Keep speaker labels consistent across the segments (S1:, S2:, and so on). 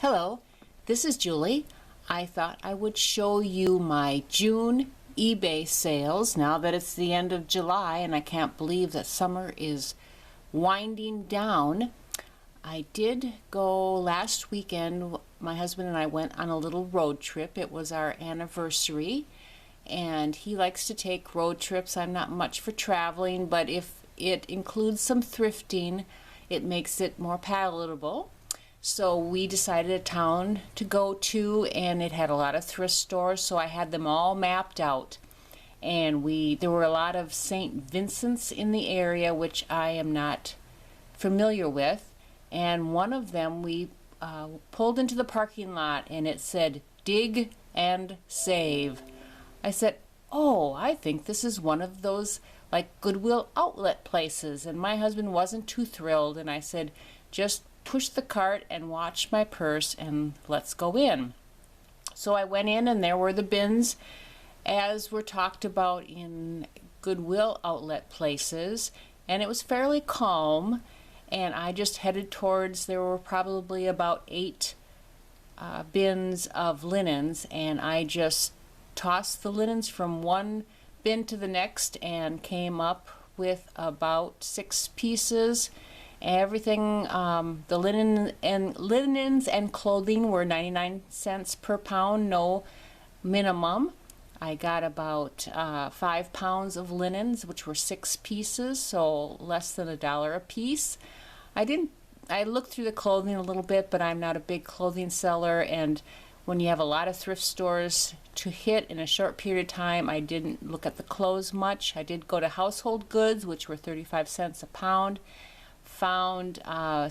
S1: Hello, this is Julie. I thought I would show you my June eBay sales now that it's the end of July and I can't believe that summer is winding down. I did go last weekend. My husband and I went on a little road trip. It was our anniversary and he likes to take road trips. I'm not much for traveling, but if it includes some thrifting, it makes it more palatable. So we decided a town to go to, and it had a lot of thrift stores, so I had them all mapped out. And there were a lot of St. Vincent's in the area, which I am not familiar with. And one of them we pulled into the parking lot, and it said, "Dig and Save." I said, "Oh, I think this is one of those like Goodwill outlet places." And my husband wasn't too thrilled, and I said, "Just push the cart and watch my purse and let's go in." So I went in and there were the bins as were talked about in Goodwill outlet places, and it was fairly calm, and I just headed towards, there were probably about 8 bins of linens, and I just tossed the linens from one bin to the next and came up with about 6 pieces. Everything, the linens and clothing were 99 cents per pound, no minimum. I got about 5 pounds of linens, which were 6 pieces, so less than $1 a piece. I looked through the clothing a little bit, but I'm not a big clothing seller, and when you have a lot of thrift stores to hit in a short period of time, I didn't look at the clothes much. I did go to household goods, which were 35 cents a pound. Found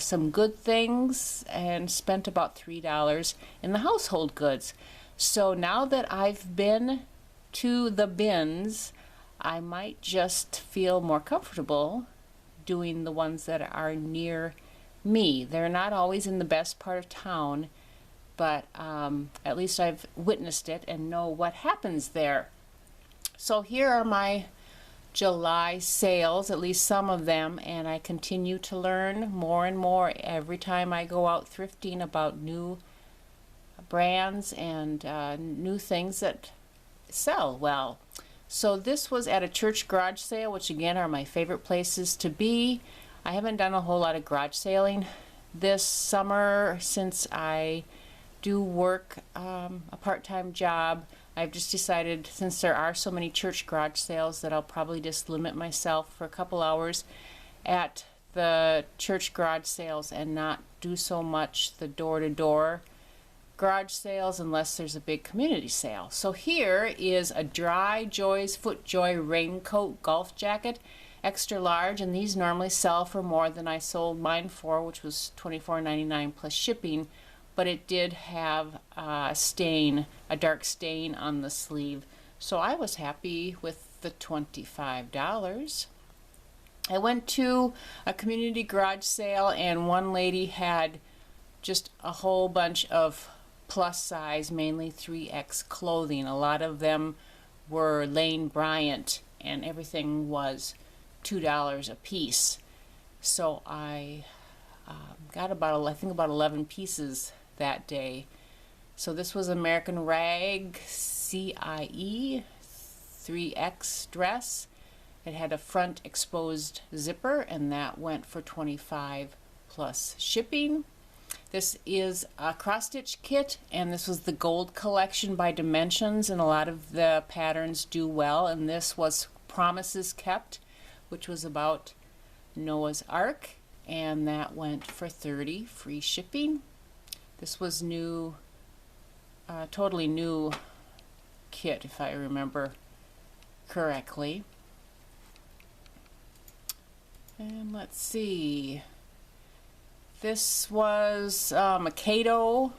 S1: some good things and spent about $3 in the household goods. So now that I've been to the bins, I might just feel more comfortable doing the ones that are near me. They're not always in the best part of town, but at least I've witnessed it and know what happens there. So here are my July sales, at least some of them, and I continue to learn more and more every time I go out thrifting about new brands and new things that sell well. So this was at a church garage sale, which again are my favorite places to be. I haven't done a whole lot of garage sailing this summer since I do work a part-time job. I've just decided, since there are so many church garage sales, that I'll probably just limit myself for a couple hours at the church garage sales and not do so much the door-to-door garage sales unless there's a big community sale. So here is a Dry Joys FootJoy raincoat golf jacket, extra large, and these normally sell for more than I sold mine for, which was $24.99 plus shipping. But it did have a stain, a dark stain on the sleeve. So I was happy with the $25. I went to a community garage sale and one lady had just a whole bunch of plus size, mainly 3X clothing. A lot of them were Lane Bryant and everything was $2 a piece. So I got about, I think about 11 pieces that day. So this was American Rag CIE 3X dress. It had a front exposed zipper and that went for $25 plus shipping. This is a cross-stitch kit, and this was the gold collection by Dimensions, and a lot of the patterns do well, and this was Promises Kept, which was about Noah's Ark, and that went for $30 free shipping. This was new, totally new kit, if I remember correctly. And let's see. This was a Cato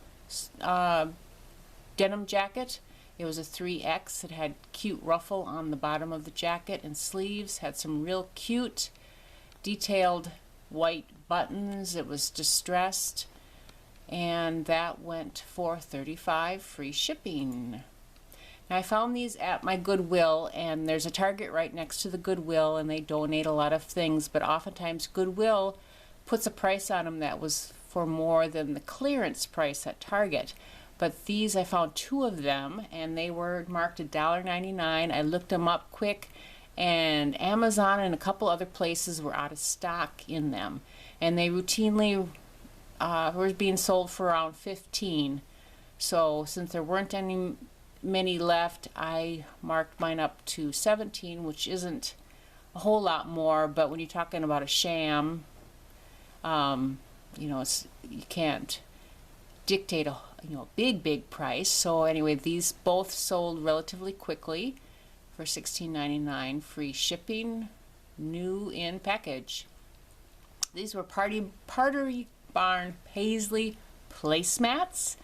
S1: denim jacket. It was a 3X. It had cute ruffle on the bottom of the jacket and sleeves. Had some real cute detailed white buttons. It was distressed. And that went for $35 free shipping. Now I found these at my Goodwill, and there's a Target right next to the Goodwill, and they donate a lot of things, but oftentimes Goodwill puts a price on them that was for more than the clearance price at Target. But these, I found 2 of them, and they were marked $1.99. I looked them up quick, and Amazon and a couple other places were out of stock in them. And they routinely were being sold for around $15. So since there weren't many left, I marked mine up to $17, which isn't a whole lot more. But when you're talking about a Sham, you know, you can't dictate a big price. So anyway, these both sold relatively quickly for $16.99, free shipping, new in package. These were Pottery Barn Paisley placemats,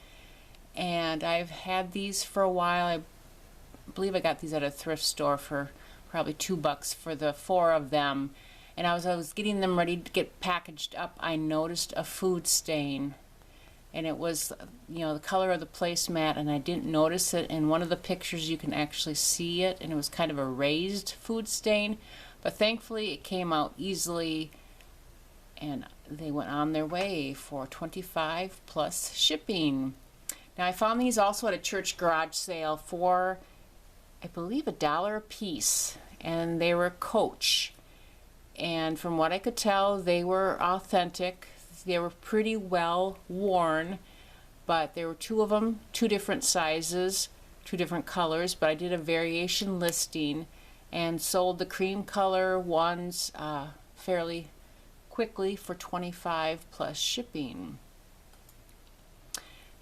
S1: and I've had these for a while. I believe I got these at a thrift store for probably $2 for the 4 of them. And as I was getting them ready to get packaged up, I noticed a food stain, and it was, you know, the color of the placemat, and I didn't notice it. In one of the pictures you can actually see it, and it was kind of a raised food stain, but thankfully it came out easily, and they went on their way for $25 plus shipping. Now I found these also at a church garage sale for, I believe, $1 a piece, and they were Coach. And from what I could tell, they were authentic. They were pretty well worn, but there were 2 of them, 2 different sizes, 2 different colors, but I did a variation listing and sold the cream color ones fairly quickly for $25 plus shipping.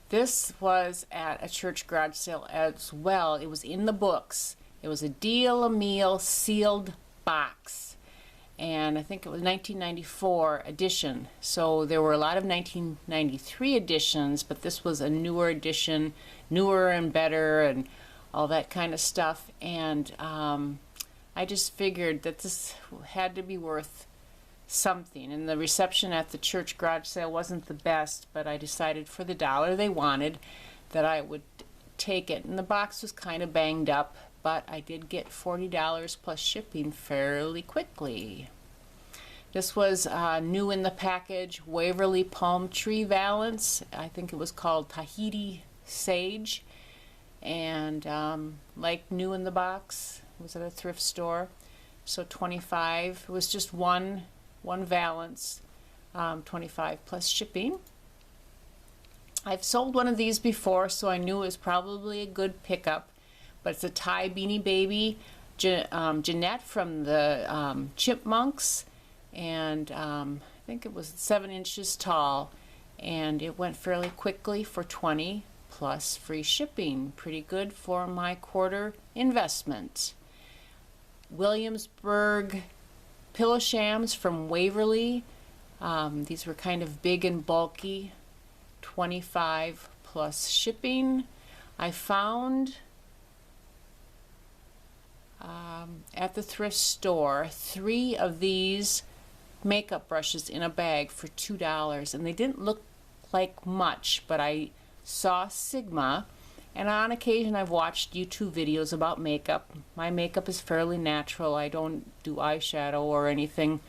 S1: This was at a church garage sale as well. It was in the books. It was a Deal a Meal sealed box, and I think it was 1994 edition. So there were a lot of 1993 editions, but this was a newer edition, newer and better and all that kind of stuff. And I just figured that this had to be worth something, and the reception at the church garage sale wasn't the best, but I decided for the $1 they wanted that I would take it. And the box was kind of banged up, but I did get $40 plus shipping fairly quickly. This was new in the package, Waverly Palm Tree Valance. I think it was called Tahiti Sage, and like new in the box. It was at a thrift store. So $25. It was just one valance, $25 plus shipping. I've sold one of these before, so I knew it was probably a good pickup. But it's a tie Beanie Baby, Jeanette from the Chipmunks, and I think it was 7 inches tall, and it went fairly quickly for $20 plus free shipping. Pretty good for my quarter investment. Williamsburg pillow shams from Waverly. These were kind of big and bulky, $25 plus shipping. I found at the thrift store 3 of these makeup brushes in a bag for $2, and they didn't look like much, but I saw Sigma, and on occasion I've watched YouTube videos about makeup. My makeup is fairly natural. I don't do eyeshadow or anything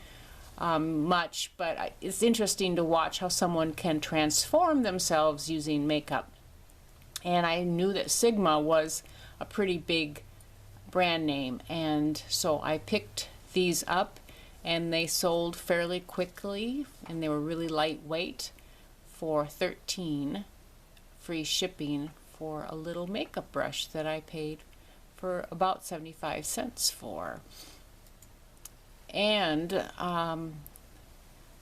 S1: much, but it's interesting to watch how someone can transform themselves using makeup. And I knew that Sigma was a pretty big brand name, and so I picked these up, and they sold fairly quickly, and they were really lightweight for $13, free shipping for a little makeup brush that I paid for about 75 cents for. And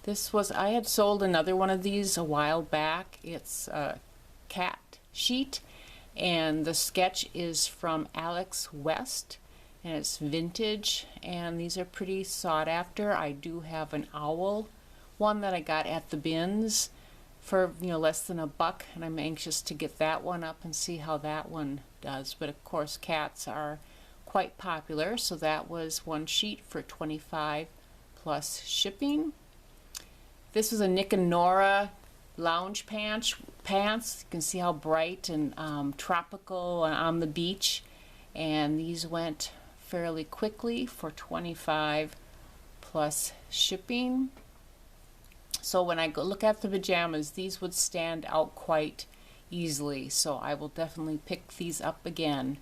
S1: this was, I had sold another one of these a while back. It's a cat sheet, and the sketch is from Alex West, and it's vintage, and these are pretty sought after. I do have an owl one that I got at the bins for less than $1, and I'm anxious to get that one up and see how that one does. But of course cats are quite popular, so that was one sheet for $25 plus shipping. This was a Nick and Nora lounge pants. You can see how bright and tropical on the beach, and these went fairly quickly for $25 plus shipping. So when I go look at the pajamas, these would stand out quite easily. So I will definitely pick these up again.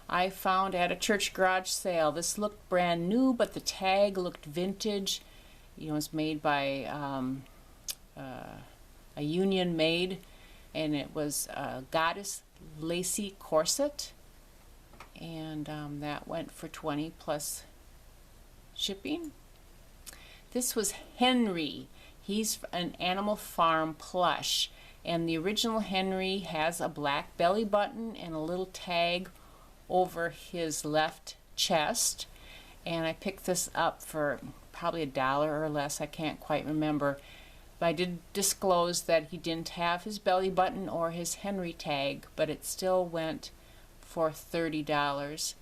S1: I found at a church garage sale, this looked brand new, but the tag looked vintage. You know, it's made by a union maid, and it was a Goddess Lacy Corset, and that went for $20 plus shipping. This was Henry. He's an Animal Farm plush, and the original Henry has a black belly button and a little tag over his left chest, and I picked this up for probably $1 or less. I can't quite remember, but I did disclose that he didn't have his belly button or his Henry tag, but it still went for $30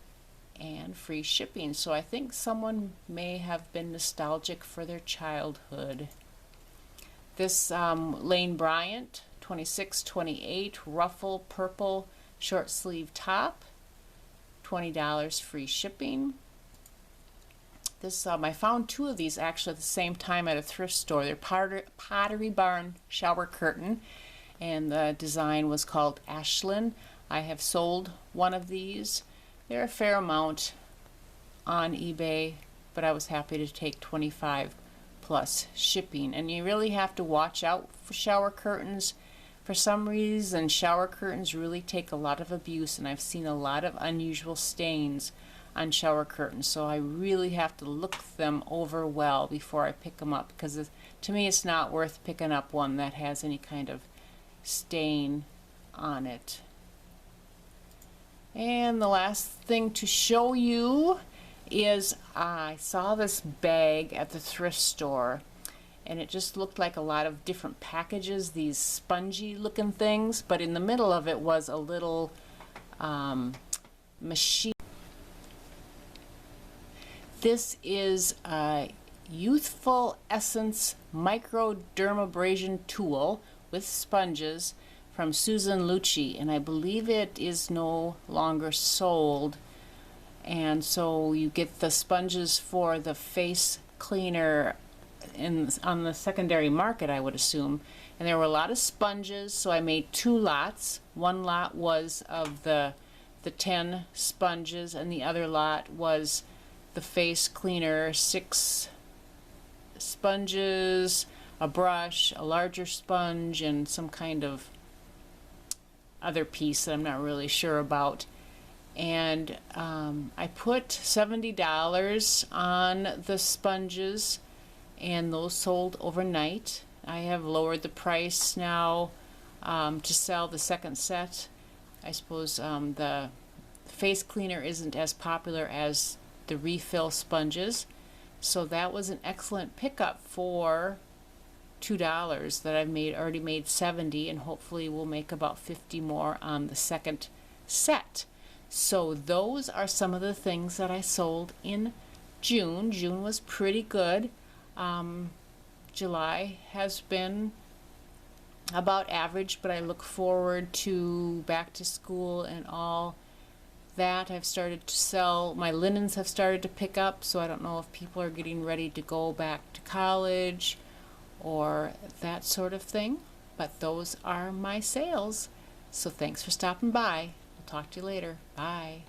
S1: and free shipping. So I think someone may have been nostalgic for their childhood. This Lane Bryant 26-28 ruffle purple short sleeve top, $20 free shipping. This I found two of these actually at the same time at a thrift store. They're Pottery Barn shower curtain, and the design was called Ashlyn. I have sold one of these. They're a fair amount on eBay, but I was happy to take $25 plus shipping. And you really have to watch out for shower curtains. For some reason, shower curtains really take a lot of abuse, and I've seen a lot of unusual stains on shower curtains, so I really have to look them over well before I pick them up, because to me it's not worth picking up one that has any kind of stain on it. And the last thing to show you is I saw this bag at the thrift store, and it just looked like a lot of different packages, these spongy looking things, but in the middle of it was a little machine. This is a Youthful Essence microdermabrasion tool with sponges from Susan Lucci, and I believe it is no longer sold. And so you get the sponges for the face cleaner on the secondary market, I would assume. And there were a lot of sponges, so I made 2 lots. One lot was of the 10 sponges, and the other lot was the face cleaner, 6 sponges, a brush, a larger sponge, and some kind of other piece that I'm not really sure about. And I put $70 on the sponges, and those sold overnight. I have lowered the price now to sell the second set. I suppose the face cleaner isn't as popular as the refill sponges, so that was an excellent pickup for $2 that I've already made 70, and hopefully we'll make about 50 more on the second set. So those are some of the things that I sold in June. June was pretty good. July has been about average, but I look forward to back to school and all that. I've started to sell, my linens have started to pick up, so I don't know if people are getting ready to go back to college or that sort of thing, but those are my sales. So thanks for stopping by. We'll talk to you later. Bye.